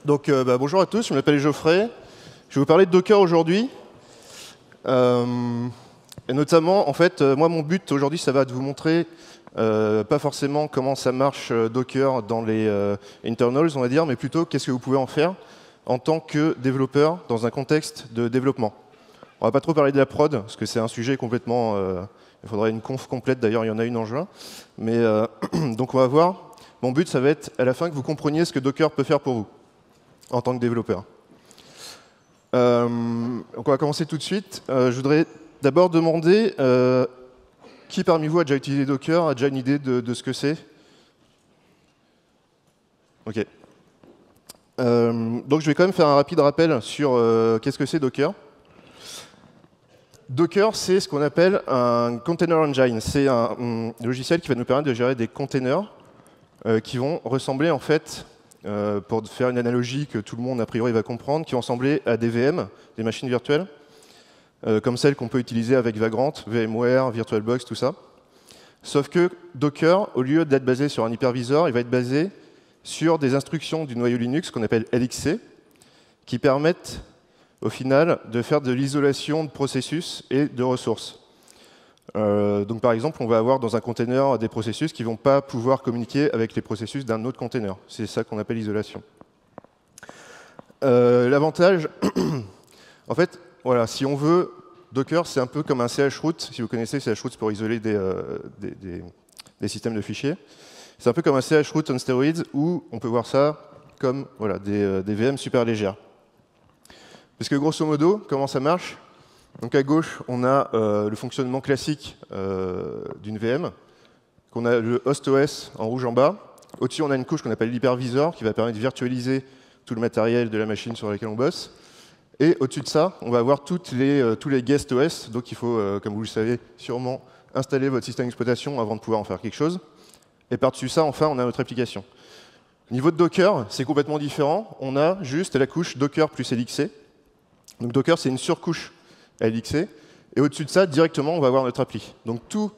Donc, bonjour à tous, je m'appelle Geoffrey. Je vais vous parler de Docker aujourd'hui. Et notamment, en fait, moi, mon but aujourd'hui, ça va de vous montrer pas forcément comment ça marche Docker dans les internals, on va dire, mais plutôt qu'est-ce que vous pouvez en faire en tant que développeur dans un contexte de développement. On va pas trop parler de la prod, parce que c'est un sujet complètement... il faudrait une conf complète, d'ailleurs, il y en a une en juin. Mais donc, on va voir. Mon but, ça va être à la fin que vous compreniez ce que Docker peut faire pour vous en tant que développeur. Donc on va commencer tout de suite. Je voudrais d'abord demander qui parmi vous a déjà utilisé Docker, a déjà une idée de ce que c'est? Ok. Donc je vais quand même faire un rapide rappel sur qu'est-ce que c'est Docker. Docker, c'est ce qu'on appelle un container engine. C'est un logiciel qui va nous permettre de gérer des containers qui vont ressembler en fait, pour faire une analogie que tout le monde a priori va comprendre, qui vont ressembler à des VM, des machines virtuelles, comme celles qu'on peut utiliser avec Vagrant, VMware, VirtualBox, tout ça. Sauf que Docker, au lieu d'être basé sur un hyperviseur, il va être basé sur des instructions du noyau Linux qu'on appelle LXC, qui permettent au final de faire de l'isolation de processus et de ressources. Donc par exemple, on va avoir dans un container des processus qui ne vont pas pouvoir communiquer avec les processus d'un autre container. C'est ça qu'on appelle l'isolation. L'avantage, en fait, voilà, si on veut, Docker, c'est un peu comme un chroot. Si vous connaissez, chroot, c'est pour isoler des systèmes de fichiers. C'est un peu comme un chroot on steroids, où on peut voir ça comme voilà, des VM super légères. Parce que grosso modo, comment ça marche? Donc à gauche, on a le fonctionnement classique d'une VM, qu'on a le host OS en rouge en bas. Au-dessus, on a une couche qu'on appelle l'hypervisor, qui va permettre de virtualiser tout le matériel de la machine sur laquelle on bosse. Et au-dessus de ça, on va avoir tous les guest OS. Donc il faut, comme vous le savez, sûrement installer votre système d'exploitation avant de pouvoir en faire quelque chose. Et par-dessus ça, enfin, on a notre application. Au niveau de Docker, c'est complètement différent. On a juste la couche Docker plus LXC. Donc Docker, c'est une surcouche LXC, et au-dessus de ça, directement, on va avoir notre appli. Donc tout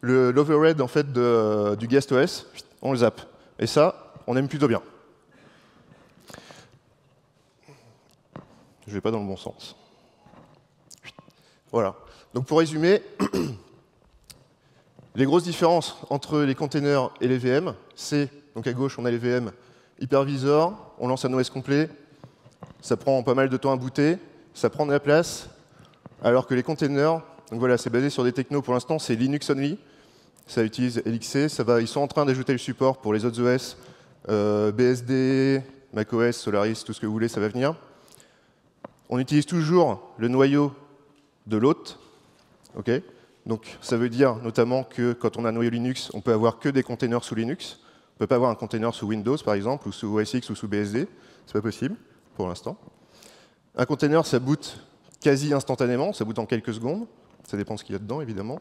l'overhead en fait, du guest OS, on le zappe. Et ça, on aime plutôt bien. Je vais pas dans le bon sens. Voilà. Donc pour résumer, les grosses différences entre les containers et les VM, c'est, donc à gauche, on a les VM hypervisor, on lance un OS complet, ça prend pas mal de temps à booter, ça prend de la place. Alors que les containers, donc voilà, c'est basé sur des technos, pour l'instant c'est Linux only, ça utilise LXC, ils sont en train d'ajouter le support pour les autres OS, BSD, macOS, Solaris, tout ce que vous voulez, ça va venir. On utilise toujours le noyau de l'hôte, okay. Donc ça veut dire notamment que quand on a un noyau Linux, on peut avoir que des containers sous Linux, on ne peut pas avoir un container sous Windows par exemple, ou sous OS X ou sous BSD, c'est pas possible pour l'instant. Un container, ça boot quasi instantanément, ça boot en quelques secondes, ça dépend ce qu'il y a dedans évidemment,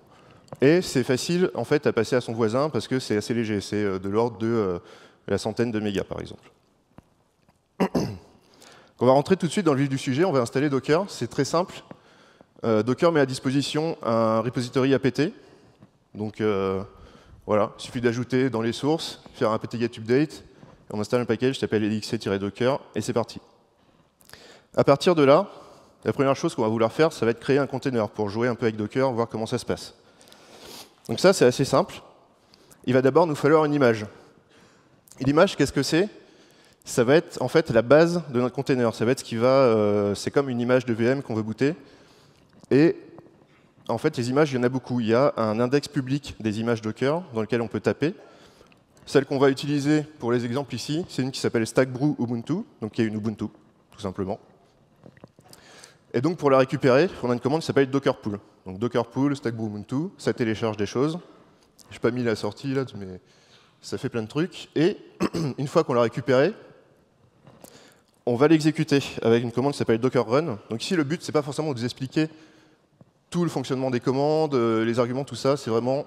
et c'est facile en fait à passer à son voisin parce que c'est assez léger, c'est de l'ordre de la centaine de mégas par exemple. On va rentrer tout de suite dans le vif du sujet, on va installer Docker, c'est très simple. Docker met à disposition un repository apt, donc voilà, il suffit d'ajouter dans les sources, faire un apt-get update, on installe un package qui s'appelle lxc-docker, et c'est parti. À partir de là, la première chose qu'on va vouloir faire, ça va être créer un container pour jouer un peu avec Docker, voir comment ça se passe. Donc ça, c'est assez simple. Il va d'abord nous falloir une image. Et l'image, qu'est-ce que c'est? Ça va être en fait la base de notre container. Ça va être ce qui va, c'est comme une image de VM qu'on veut booter. Et en fait, les images, il y en a beaucoup. Il y a un index public des images Docker dans lequel on peut taper. Celle qu'on va utiliser pour les exemples ici, c'est une qui s'appelle stackbrew Ubuntu, donc qui est une Ubuntu, tout simplement. Et donc pour la récupérer, on a une commande qui s'appelle dockerpool. Donc dockerpool, stackbrew Ubuntu, ça télécharge des choses. Je n'ai pas mis la sortie là, mais ça fait plein de trucs. Et une fois qu'on l'a récupéré, on va l'exécuter avec une commande qui s'appelle docker run. Donc ici, le but, c'est pas forcément de vous expliquer tout le fonctionnement des commandes, les arguments, tout ça. C'est vraiment,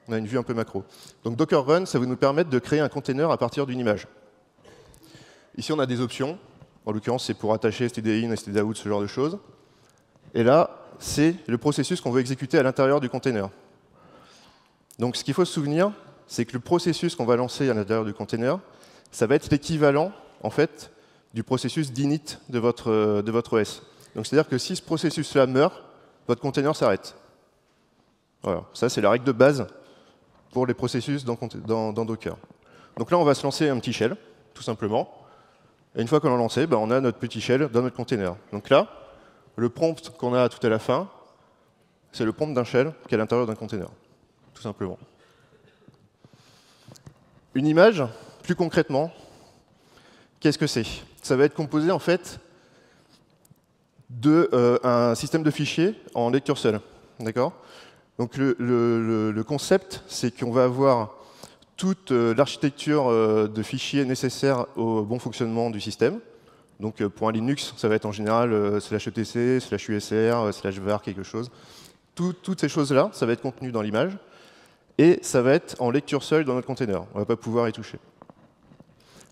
on a une vue un peu macro. Donc docker run, ça va nous permettre de créer un container à partir d'une image. Ici, on a des options. En l'occurrence, c'est pour attacher std-in, std-out, ce genre de choses. Et là, c'est le processus qu'on veut exécuter à l'intérieur du container. Donc ce qu'il faut se souvenir, c'est que le processus qu'on va lancer à l'intérieur du container, ça va être l'équivalent, en fait, du processus d'init de votre OS. Donc c'est-à-dire que si ce processus-là meurt, votre container s'arrête. Voilà, ça c'est la règle de base pour les processus dans Docker. Donc là, on va se lancer un petit shell, tout simplement. Et une fois qu'on l'a lancé, ben, on a notre petit shell dans notre container. Donc là, le prompt qu'on a tout à la fin, c'est le prompt d'un shell qui est à l'intérieur d'un container, tout simplement. Une image, plus concrètement, qu'est-ce que c'est? Ça va être composé en fait d'un système de fichiers en lecture seule. D'accord? Donc le concept, c'est qu'on va avoir toute l'architecture de fichiers nécessaire au bon fonctionnement du système. Donc pour un Linux, ça va être en général /etc, /usr, /var, quelque chose. Toutes ces choses-là, ça va être contenu dans l'image. Et ça va être en lecture seule dans notre container. On ne va pas pouvoir y toucher.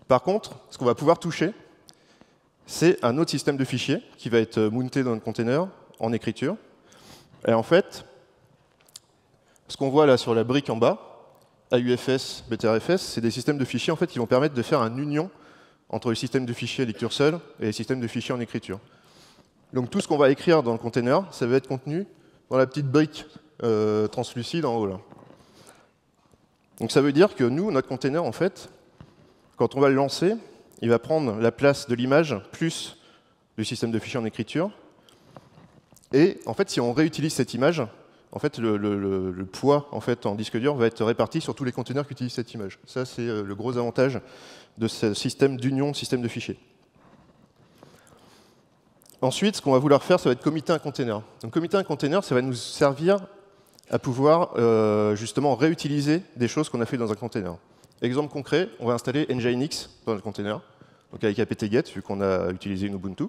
Par contre, ce qu'on va pouvoir toucher, c'est un autre système de fichiers qui va être mounté dans notre container en écriture. Et en fait, ce qu'on voit là sur la brique en bas, AUFS, BTRFS, c'est des systèmes de fichiers en fait, qui vont permettre de faire une union entre le système de fichiers lecture seule et le système de fichiers en écriture. Donc tout ce qu'on va écrire dans le container, ça va être contenu dans la petite brique translucide en haut là. Donc ça veut dire que nous, notre container, en fait, quand on va le lancer, il va prendre la place de l'image plus du système de fichiers en écriture. Et en fait, si on réutilise cette image, en fait, le poids en fait, en disque dur va être réparti sur tous les containers qui utilisent cette image. Ça, c'est le gros avantage de ce système d'union de système de fichiers. Ensuite, ce qu'on va vouloir faire, ça va être committer un container. Donc, committer un container, ça va nous servir à pouvoir justement réutiliser des choses qu'on a fait dans un container. Exemple concret, on va installer Nginx dans notre container, donc avec apt-get, vu qu'on a utilisé une Ubuntu.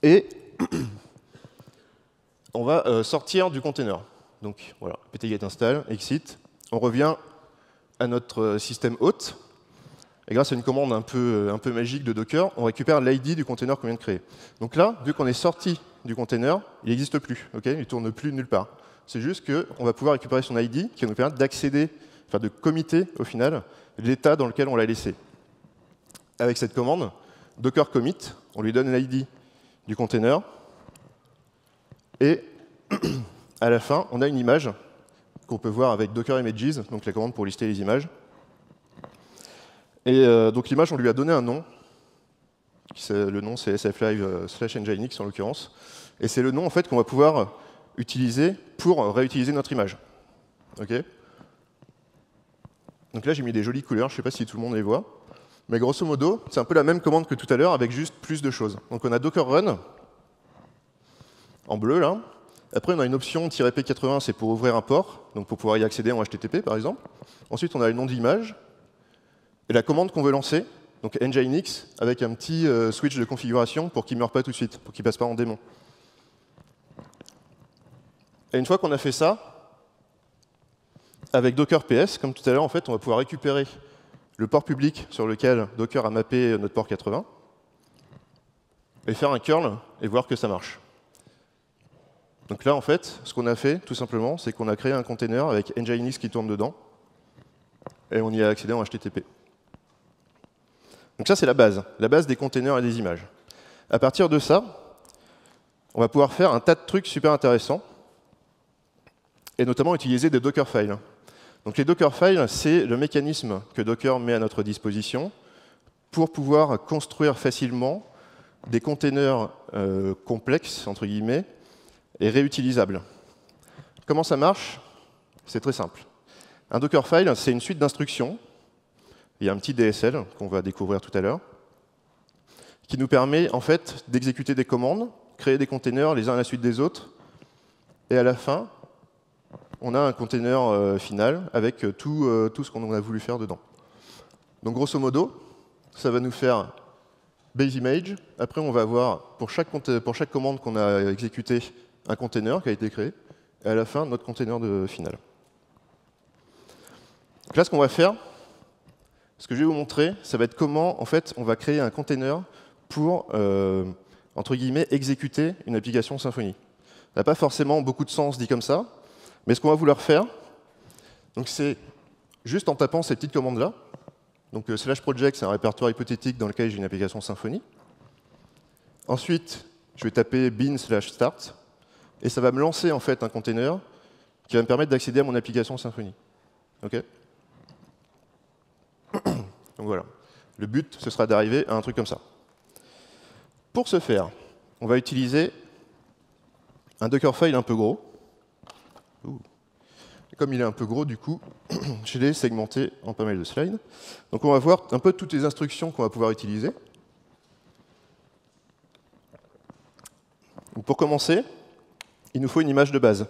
Et on va sortir du container. Donc voilà, apt-get install, exit. On revient à notre système hôte. Et grâce à une commande un peu magique de Docker, on récupère l'ID du container qu'on vient de créer. Donc là, vu qu'on est sorti du container, il n'existe plus, okay, il ne tourne plus nulle part. C'est juste qu'on va pouvoir récupérer son ID qui va nous permettre d'accéder, enfin de committer au final, l'état dans lequel on l'a laissé. Avec cette commande, docker commit, on lui donne l'ID du container, et à la fin, on a une image qu'on peut voir avec docker images, donc la commande pour lister les images. Et donc l'image, on lui a donné un nom. Le nom, c'est sflive/nginx en l'occurrence. Et c'est le nom en fait, qu'on va pouvoir utiliser pour réutiliser notre image. Okay, donc là, j'ai mis des jolies couleurs. Je ne sais pas si tout le monde les voit. Mais grosso modo, c'est un peu la même commande que tout à l'heure avec juste plus de choses. Donc on a docker run, en bleu là. Après, on a une option -p80, c'est pour ouvrir un port, donc pour pouvoir y accéder en HTTP par exemple. Ensuite, on a le nom de l'image. Et la commande qu'on veut lancer, donc nginx, avec un petit switch de configuration pour qu'il ne meure pas tout de suite, pour qu'il ne passe pas en démon. Et une fois qu'on a fait ça, avec Docker PS, comme tout à l'heure, en fait, on va pouvoir récupérer le port public sur lequel Docker a mappé notre port 80, et faire un curl et voir que ça marche. Donc là, en fait, ce qu'on a fait, tout simplement, c'est qu'on a créé un container avec nginx qui tourne dedans, et on y a accédé en HTTP. Donc ça, c'est la base des containers et des images. À partir de ça, on va pouvoir faire un tas de trucs super intéressants, et notamment utiliser des Dockerfiles. Donc les Dockerfiles, c'est le mécanisme que Docker met à notre disposition pour pouvoir construire facilement des containers complexes, entre guillemets, et réutilisables. Comment ça marche? C'est très simple. Un Dockerfile, c'est une suite d'instructions. Il y a un petit DSL qu'on va découvrir tout à l'heure, qui nous permet en fait d'exécuter des commandes, créer des containers les uns à la suite des autres, et à la fin, on a un container final avec tout ce qu'on a voulu faire dedans. Donc grosso modo, ça va nous faire base image. Après, on va avoir pour chaque commande qu'on a exécutée un container qui a été créé, et à la fin, notre container final. Donc là, ce qu'on va faire, ce que je vais vous montrer, ça va être comment en fait, on va créer un container pour, entre guillemets, exécuter une application Symfony. Ça n'a pas forcément beaucoup de sens dit comme ça, mais ce qu'on va vouloir faire, c'est juste en tapant ces petites commandes-là, Donc slash project, c'est un répertoire hypothétique dans lequel j'ai une application Symfony. Ensuite, je vais taper bin slash start, et ça va me lancer en fait un container qui va me permettre d'accéder à mon application Symfony. OK? Donc voilà. Le but, ce sera d'arriver à un truc comme ça. Pour ce faire, on va utiliser un Dockerfile un peu gros. Et comme il est un peu gros, du coup, je l'ai segmenté en pas mal de slides. Donc on va voir un peu toutes les instructions qu'on va pouvoir utiliser. Donc pour commencer, il nous faut une image de base.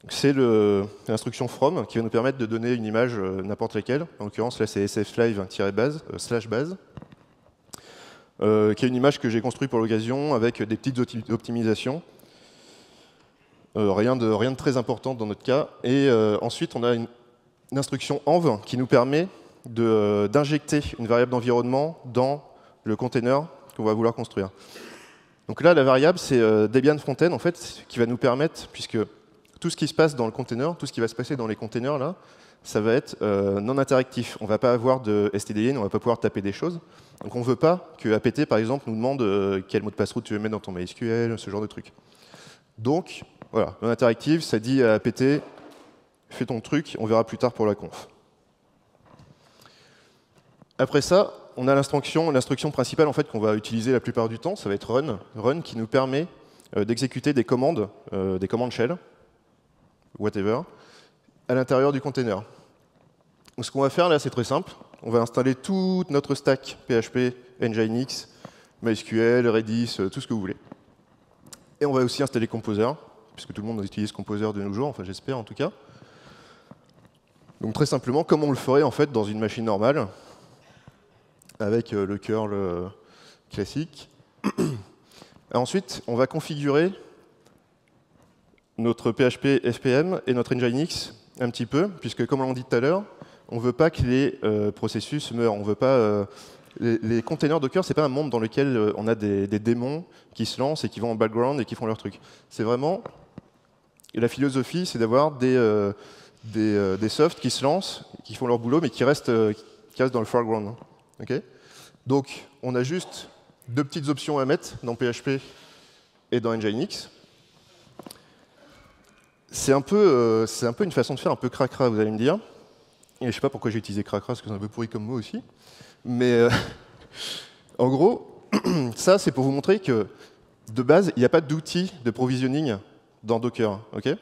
C'est l'instruction from qui va nous permettre de donner une image n'importe laquelle. En l'occurrence, là, c'est sflive-base, /base, qui est une image que j'ai construite pour l'occasion avec des petites optimisations. Rien de très important dans notre cas. Et ensuite, on a une instruction env qui nous permet d'injecter une variable d'environnement dans le container qu'on va vouloir construire. Donc là, la variable, c'est Debian Frontend, en fait, qui va nous permettre, puisque tout ce qui se passe dans le container, tout ce qui va se passer dans les containers, là, ça va être non interactif. On ne va pas avoir de stdin, on ne va pas pouvoir taper des choses. Donc on ne veut pas que apt, par exemple, nous demande quel mot de passe-route tu veux mettre dans ton MySQL, ce genre de truc. Donc, voilà, non interactive, ça dit à apt, fais ton truc, on verra plus tard pour la conf. Après ça, on a l'instruction principale en fait, qu'on va utiliser la plupart du temps, ça va être run. Run qui nous permet d'exécuter des commandes shell, whatever, à l'intérieur du container. Donc, ce qu'on va faire là, c'est très simple. On va installer toute notre stack PHP, Nginx, MySQL, Redis, tout ce que vous voulez. Et on va aussi installer Composer, puisque tout le monde utilise Composer de nos jours, enfin j'espère en tout cas. Donc très simplement, comme on le ferait en fait dans une machine normale, avec le curl classique. Ensuite, on va configurer notre PHP FPM et notre Nginx un petit peu, puisque comme on l'a dit tout à l'heure, on ne veut pas que les processus meurent. On veut pas, les containers Docker, ce n'est pas un monde dans lequel on a des démons qui se lancent et qui vont en background et qui font leur truc. C'est vraiment... Et la philosophie, c'est d'avoir des softs qui se lancent, qui font leur boulot, mais qui restent dans le foreground. Okay, donc, on a juste deux petites options à mettre dans PHP et dans Nginx. C'est un peu une façon de faire un peu cracra, vous allez me dire. Et je ne sais pas pourquoi j'ai utilisé cracra, parce que c'est un peu pourri comme mot aussi. Mais en gros, ça, c'est pour vous montrer que, de base, il n'y a pas d'outil de provisioning dans Docker. Okay,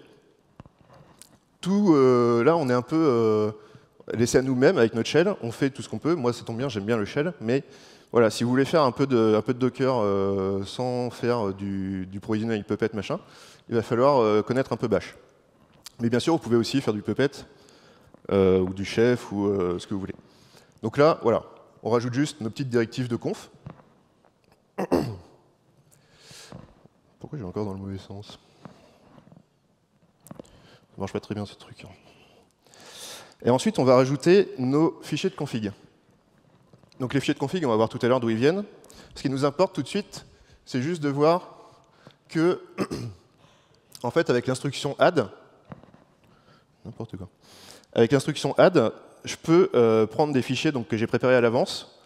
tout, là, on est un peu... laissé à nous-mêmes avec notre shell, on fait tout ce qu'on peut. Moi, ça tombe bien, j'aime bien le shell, mais voilà, si vous voulez faire un peu de Docker sans faire du provisioning avec Puppet, machin, il va falloir connaître un peu Bash. Mais bien sûr, vous pouvez aussi faire du Puppet, ou du Chef, ou ce que vous voulez. Donc là, voilà, on rajoute juste nos petites directives de conf. Pourquoi j'ai encore dans le mauvais sens? Ça marche pas très bien ce truc. Et ensuite, on va rajouter nos fichiers de config. Donc les fichiers de config, on va voir tout à l'heure d'où ils viennent. Ce qui nous importe tout de suite, c'est juste de voir que, en fait, avec l'instruction add, n'importe quoi, avec l'instruction add, je peux prendre des fichiers donc, que j'ai préparés à l'avance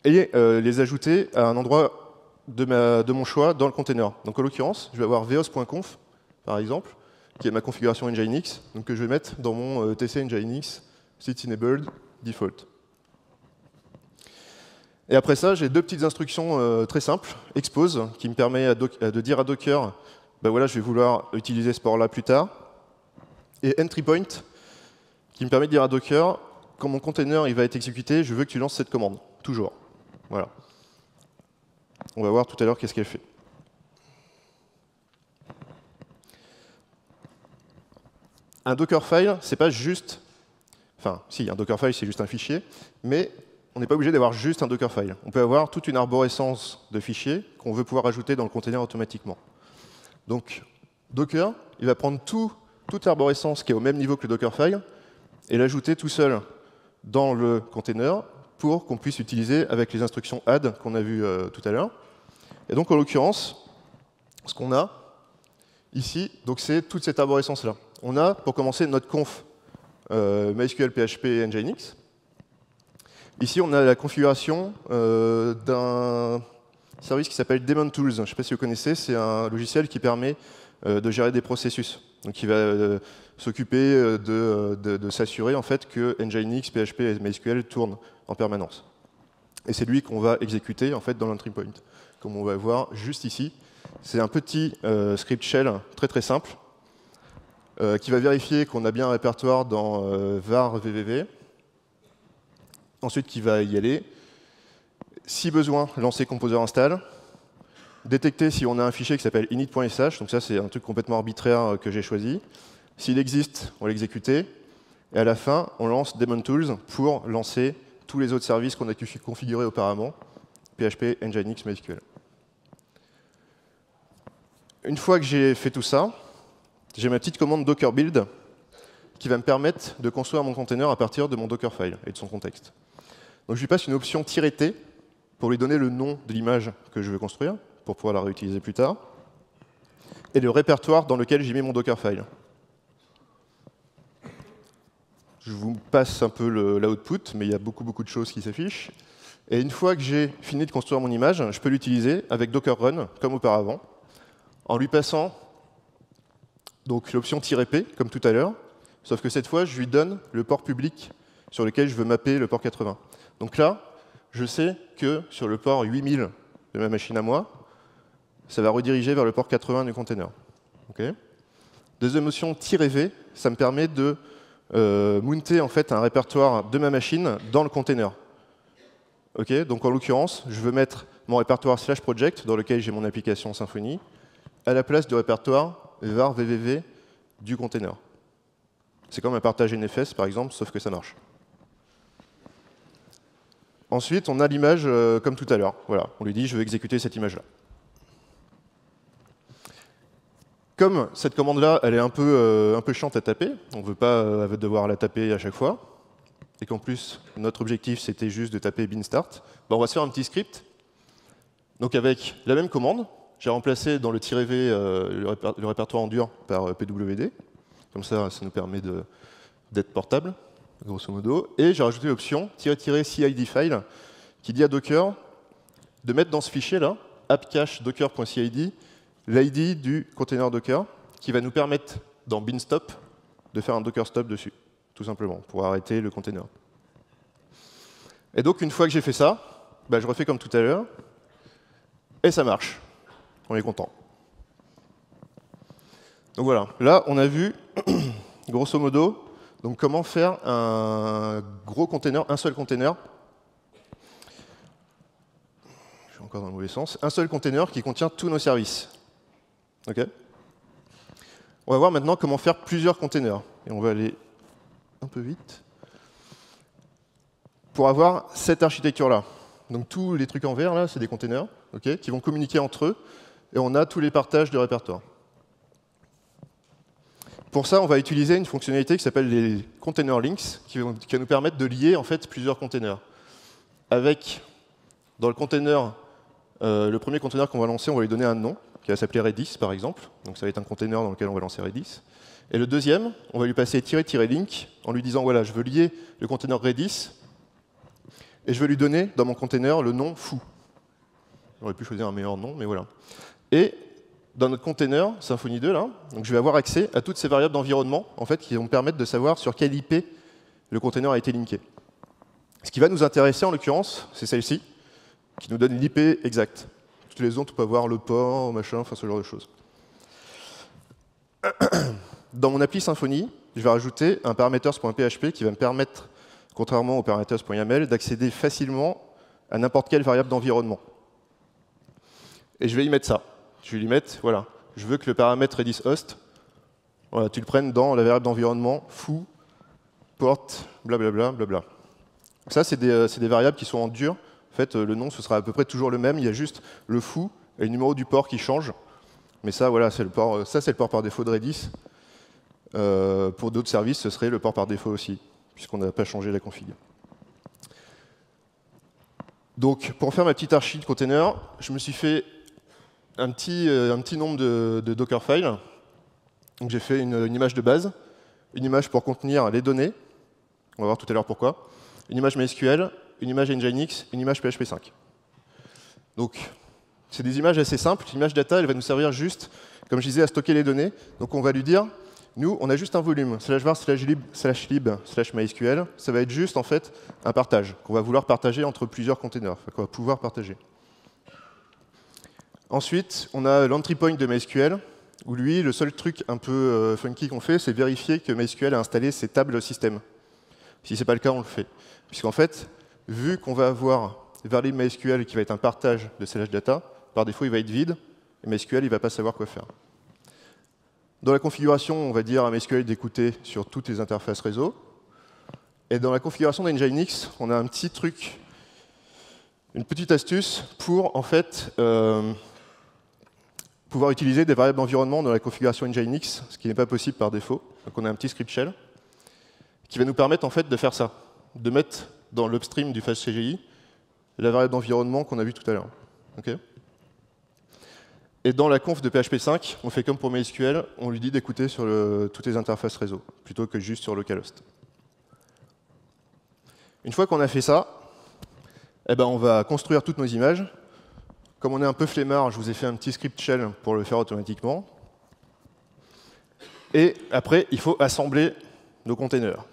et les ajouter à un endroit de mon choix dans le container. Donc en l'occurrence, je vais avoir veos.conf, par exemple, qui est ma configuration Nginx, donc que je vais mettre dans mon tc Nginx site enabled default. Et après ça, j'ai deux petites instructions très simples. Expose, qui me permet de dire à Docker, ben voilà, je vais vouloir utiliser ce port-là plus tard. Et entry point, qui me permet de dire à Docker, quand mon container il va être exécuté, je veux que tu lances cette commande, toujours. Voilà. On va voir tout à l'heure qu'est-ce qu'elle fait. Un Dockerfile, c'est pas juste... Enfin, si, un Dockerfile, c'est juste un fichier, mais on n'est pas obligé d'avoir juste un Dockerfile. On peut avoir toute une arborescence de fichiers qu'on veut pouvoir ajouter dans le container automatiquement. Donc, Docker, il va prendre toute arborescence qui est au même niveau que le Dockerfile et l'ajouter tout seul dans le container pour qu'on puisse utiliser avec les instructions add qu'on a vues tout à l'heure. Et donc, en l'occurrence, ce qu'on a ici, c'est toute cette arborescence-là. On a, pour commencer, notre conf MySQL PHP Nginx. Ici, on a la configuration d'un service qui s'appelle Daemon Tools. Je ne sais pas si vous connaissez, c'est un logiciel qui permet de gérer des processus. Donc, il va s'occuper de s'assurer en fait que Nginx, PHP et MySQL tournent en permanence. Et c'est lui qu'on va exécuter en fait dans l'entry point, comme on va voir juste ici. C'est un petit script shell très très simple qui va vérifier qu'on a bien un répertoire dans var vvv. Ensuite, qui va y aller. Si besoin, lancer composer install. Détecter si on a un fichier qui s'appelle init.sh. Donc ça, c'est un truc complètement arbitraire que j'ai choisi. S'il existe, on va l'exécuter. Et à la fin, on lance Daemon Tools pour lancer tous les autres services qu'on a configurés auparavant. PHP, Nginx, MySQL. Une fois que j'ai fait tout ça, j'ai ma petite commande docker build qui va me permettre de construire mon container à partir de mon Dockerfile et de son contexte. Donc je lui passe une option -t pour lui donner le nom de l'image que je veux construire, pour pouvoir la réutiliser plus tard, et le répertoire dans lequel j'ai mis mon Dockerfile. Je vous passe un peu l'output, mais il y a beaucoup de choses qui s'affichent. Et une fois que j'ai fini de construire mon image, je peux l'utiliser avec Docker Run, comme auparavant, en lui passant donc l'option -p, comme tout à l'heure, sauf que cette fois, je lui donne le port public sur lequel je veux mapper le port 80. Donc là, je sais que sur le port 8000 de ma machine à moi, ça va rediriger vers le port 80 du container. Okay. Deuxième option -v, ça me permet de mounter en fait un répertoire de ma machine dans le container. Okay. Donc en l'occurrence, je veux mettre mon répertoire /project dans lequel j'ai mon application Symfony à la place du répertoire var vvv du container. C'est comme un partage NFS par exemple, sauf que ça marche. Ensuite, on a l'image comme tout à l'heure. Voilà, on lui dit je veux exécuter cette image-là. Comme cette commande-là, elle est un peu chiante à taper, on ne veut pas devoir la taper à chaque fois, et qu'en plus, notre objectif, c'était juste de taper bin start, ben, on va se faire un petit script. Donc avec la même commande, j'ai remplacé dans le -v le répertoire en dur par pwd. Comme ça, ça nous permet d'être portable, grosso modo. Et j'ai rajouté l'option -cid file qui dit à Docker de mettre dans ce fichier-là, app-cache docker.cid, l'ID du container Docker, qui va nous permettre, dans bin stop, de faire un Docker stop dessus, tout simplement, pour arrêter le container. Et donc, une fois que j'ai fait ça, bah, je refais comme tout à l'heure, et ça marche. On est content. Donc voilà, là, on a vu, grosso modo, donc comment faire un gros container, un seul container. Je suis encore dans le mauvais sens. Un seul container qui contient tous nos services. Okay. On va voir maintenant comment faire plusieurs containers. Et on va aller un peu vite. Pour avoir cette architecture-là. Donc tous les trucs en vert, là, c'est des containers okay, qui vont communiquer entre eux. Et on a tous les partages de répertoire. Pour ça, on va utiliser une fonctionnalité qui s'appelle les container links, qui va nous permettre de lier en fait plusieurs containers. Avec, dans le container, le premier container qu'on va lancer, on va lui donner un nom, qui va s'appeler Redis, par exemple. Donc ça va être un container dans lequel on va lancer Redis. Et le deuxième, on va lui passer -link en lui disant, voilà, je veux lier le container Redis, et je veux lui donner, dans mon container, le nom foo. J'aurais pu choisir un meilleur nom, mais voilà. Et dans notre container, Symfony 2, là, donc je vais avoir accès à toutes ces variables d'environnement en fait, qui vont me permettre de savoir sur quelle IP le container a été linké. Ce qui va nous intéresser, en l'occurrence, c'est celle-ci, qui nous donne l'IP exacte. Toutes les autres, on peut avoir le port, machin, enfin ce genre de choses. Dans mon appli Symfony, je vais rajouter un parameters.php qui va me permettre, contrairement au parameters.yaml, d'accéder facilement à n'importe quelle variable d'environnement. Et je vais y mettre ça. Je vais lui mettre, voilà, je veux que le paramètre Redis host, voilà, tu le prennes dans la variable d'environnement foo, port, blablabla, blabla. Ça, c'est des variables qui sont en dur. En fait, le nom, ce sera à peu près toujours le même. Il y a juste le foo et le numéro du port qui change. Mais ça, voilà, c'est le port par défaut de Redis. Pour d'autres services, ce serait le port par défaut aussi, puisqu'on n'a pas changé la config. Donc, pour faire ma petite archi de container, je me suis fait un petit nombre de Dockerfiles. Donc, j'ai fait une image de base, une image pour contenir les données. On va voir tout à l'heure pourquoi. Une image MySQL une image Nginx, une image PHP 5. Donc, c'est des images assez simples. L'image data, elle va nous servir juste, comme je disais, à stocker les données. Donc, on va lui dire, nous, on a juste un volume, /var, /lib, /mysql. Ça va être juste, en fait, un partage qu'on va vouloir partager entre plusieurs containers, enfin, qu'on va pouvoir partager. Ensuite, on a l'entry point de MySQL, où lui, le seul truc un peu funky qu'on fait, c'est vérifier que MySQL a installé ses tables système. Si ce n'est pas le cas, on le fait. Puisqu'en fait, vu qu'on va avoir varlib MySQL qui va être un partage de /data, par défaut, il va être vide, et MySQL, il ne va pas savoir quoi faire. Dans la configuration, on va dire à MySQL d'écouter sur toutes les interfaces réseau. Et dans la configuration d'Nginx, on a un petit truc, une petite astuce pour, en fait, pouvoir utiliser des variables d'environnement dans la configuration Nginx, ce qui n'est pas possible par défaut. Donc on a un petit script shell qui va nous permettre en fait de faire ça, de mettre dans l'upstream du fast CGI la variable d'environnement qu'on a vue tout à l'heure. Okay. Et dans la conf de PHP 5, on fait comme pour MySQL, on lui dit d'écouter sur toutes les interfaces réseau, plutôt que juste sur localhost. Une fois qu'on a fait ça, eh ben on va construire toutes nos images. Comme on est un peu flemmard, je vous ai fait un petit script shell pour le faire automatiquement. Et après, il faut assembler nos containers.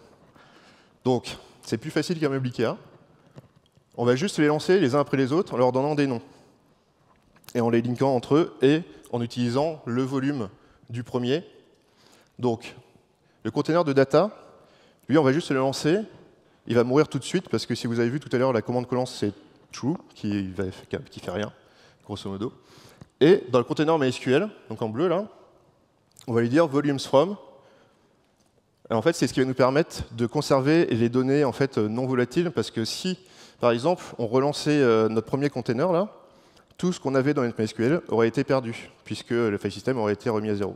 Donc, c'est plus facile qu'un meuble Ikea. On va juste les lancer les uns après les autres en leur donnant des noms. Et en les linkant entre eux et en utilisant le volume du premier. Donc, le container de data, lui, on va juste le lancer. Il va mourir tout de suite parce que si vous avez vu tout à l'heure, la commande collance, c'est true, qui fait rien, grosso modo. Et dans le container MySQL, donc en bleu là, on va lui dire volumes from. Et en fait, c'est ce qui va nous permettre de conserver les données en fait, non volatiles, parce que si, par exemple, on relançait notre premier container là, tout ce qu'on avait dans notre MySQL aurait été perdu, puisque le file system aurait été remis à 0.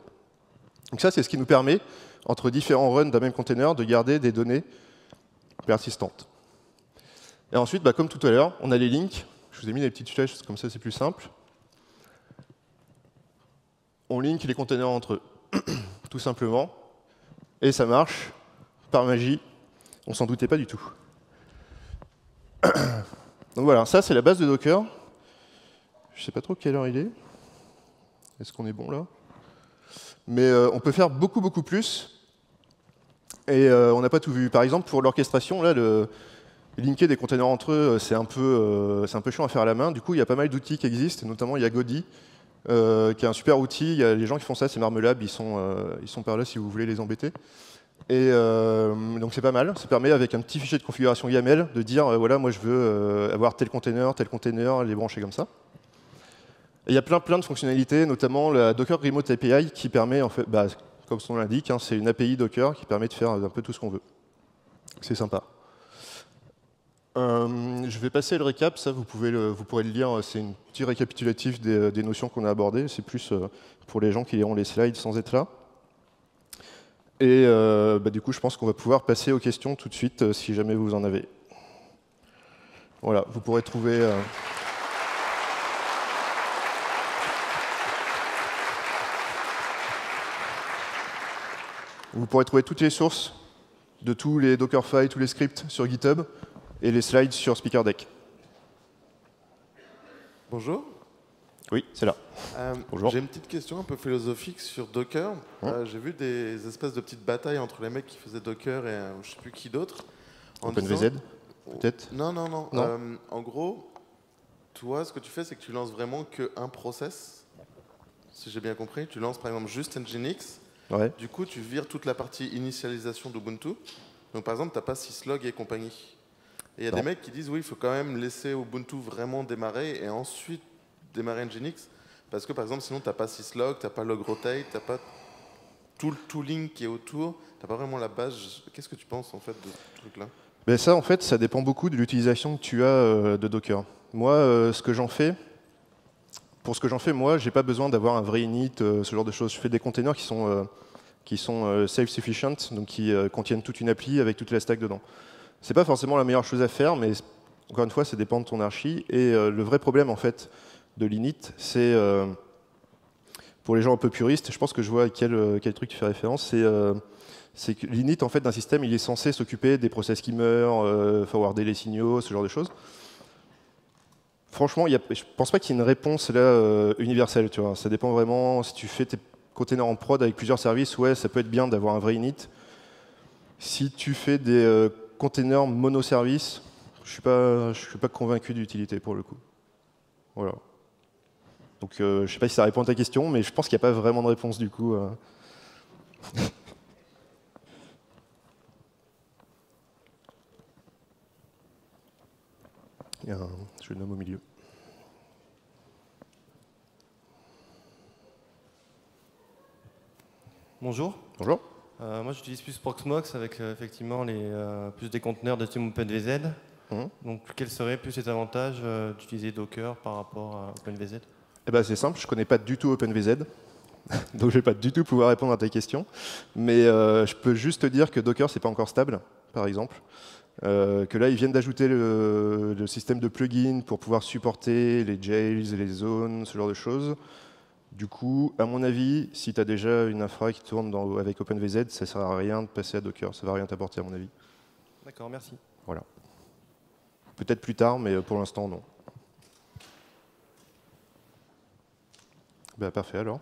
Donc ça, c'est ce qui nous permet, entre différents runs d'un même container, de garder des données persistantes. Et ensuite, bah, comme tout à l'heure, on a les links. Je vous ai mis des petites flèches, comme ça c'est plus simple. On link les containers entre eux, tout simplement. Et ça marche, par magie. On s'en doutait pas du tout. Donc voilà, ça c'est la base de Docker. Je ne sais pas trop quelle heure il est. Est-ce qu'on est bon là? Mais on peut faire beaucoup, beaucoup plus. Et on n'a pas tout vu. Par exemple, pour l'orchestration, là, linker des containers entre eux, c'est un peu chiant à faire à la main. Du coup, il y a pas mal d'outils qui existent, notamment il y a Godi, qui est un super outil. Il y a les gens qui font ça, c'est Marmelab, ils sont par là si vous voulez les embêter. Et donc c'est pas mal. Ça permet, avec un petit fichier de configuration YAML, de dire voilà, moi je veux avoir tel container, les brancher comme ça. Et il y a plein de fonctionnalités, notamment la Docker Remote API qui permet, en fait, bah, comme son nom l'indique, hein, c'est une API Docker qui permet de faire un peu tout ce qu'on veut. C'est sympa. Je vais passer le récap, ça vous pourrez le lire, c'est un petit récapitulatif des notions qu'on a abordées, c'est plus pour les gens qui liront les slides sans être là. Et bah, du coup, je pense qu'on va pouvoir passer aux questions tout de suite, si jamais vous en avez. Voilà, vous pourrez trouver... Vous pourrez trouver toutes les sources de tous les Dockerfile, tous les scripts sur GitHub et les slides sur SpeakerDeck. Bonjour. Oui, c'est là. Bonjour. J'ai une petite question un peu philosophique sur Docker. J'ai vu des espèces de petites batailles entre les mecs qui faisaient Docker et je ne sais plus qui d'autre. OpenVZ, peut-être? Non. En gros, toi, ce que tu fais, c'est que tu lances vraiment qu'un process, si j'ai bien compris. Tu lances par exemple juste Nginx. Ouais. Du coup, tu vires toute la partie initialisation d'Ubuntu. Donc par exemple, tu n'as pas syslog et compagnie. Et il y a des mecs qui disent oui, il faut quand même laisser Ubuntu vraiment démarrer et ensuite démarrer Nginx. Parce que par exemple, sinon, tu n'as pas syslog, tu n'as pas logrotate, tu n'as pas tout le tooling qui est autour, tu n'as pas vraiment la base. Qu'est-ce que tu penses en fait de ce truc-là? Ben ça, en fait, ça dépend beaucoup de l'utilisation que tu as de Docker. Moi, pour ce que j'en fais, moi, j'ai pas besoin d'avoir un vrai init, ce genre de choses. Je fais des containers qui sont self-sufficient, donc qui contiennent toute une appli avec toute la stack dedans. C'est pas forcément la meilleure chose à faire, mais encore une fois, ça dépend de ton archi. Et le vrai problème, en fait, de l'init, c'est pour les gens un peu puristes, je pense que je vois à quel truc tu fais référence, c'est que l'init en fait d'un système, il est censé s'occuper des process qui meurent, forwarder les signaux, ce genre de choses. Franchement, je pense pas qu'il y ait une réponse là universelle, tu vois. Ça dépend vraiment, si tu fais tes containers en prod avec plusieurs services, ouais, ça peut être bien d'avoir un vrai init. Si tu fais des containers monoservices, je suis pas convaincu d'utilité pour le coup. Voilà. Donc je sais pas si ça répond à ta question, mais je pense qu'il n'y a pas vraiment de réponse du coup. Il y a un jeune homme au milieu. Bonjour. Bonjour. Moi, j'utilise plus Proxmox avec effectivement plus des conteneurs de Team OpenVZ. Donc, quels seraient plus les avantages d'utiliser Docker par rapport à OpenVZ? Eh ben, c'est simple, je ne connais pas du tout OpenVZ, donc je ne vais pas du tout pouvoir répondre à ta question. Mais je peux juste te dire que Docker, c'est pas encore stable, par exemple. Que là, ils viennent d'ajouter le système de plugins pour pouvoir supporter les jails, les zones, ce genre de choses. Du coup, à mon avis, si tu as déjà une infra qui tourne avec OpenVZ, ça ne sert à rien de passer à Docker. Ça ne va rien t'apporter, à mon avis. D'accord, merci. Voilà. Peut-être plus tard, mais pour l'instant, non. Bah, parfait alors.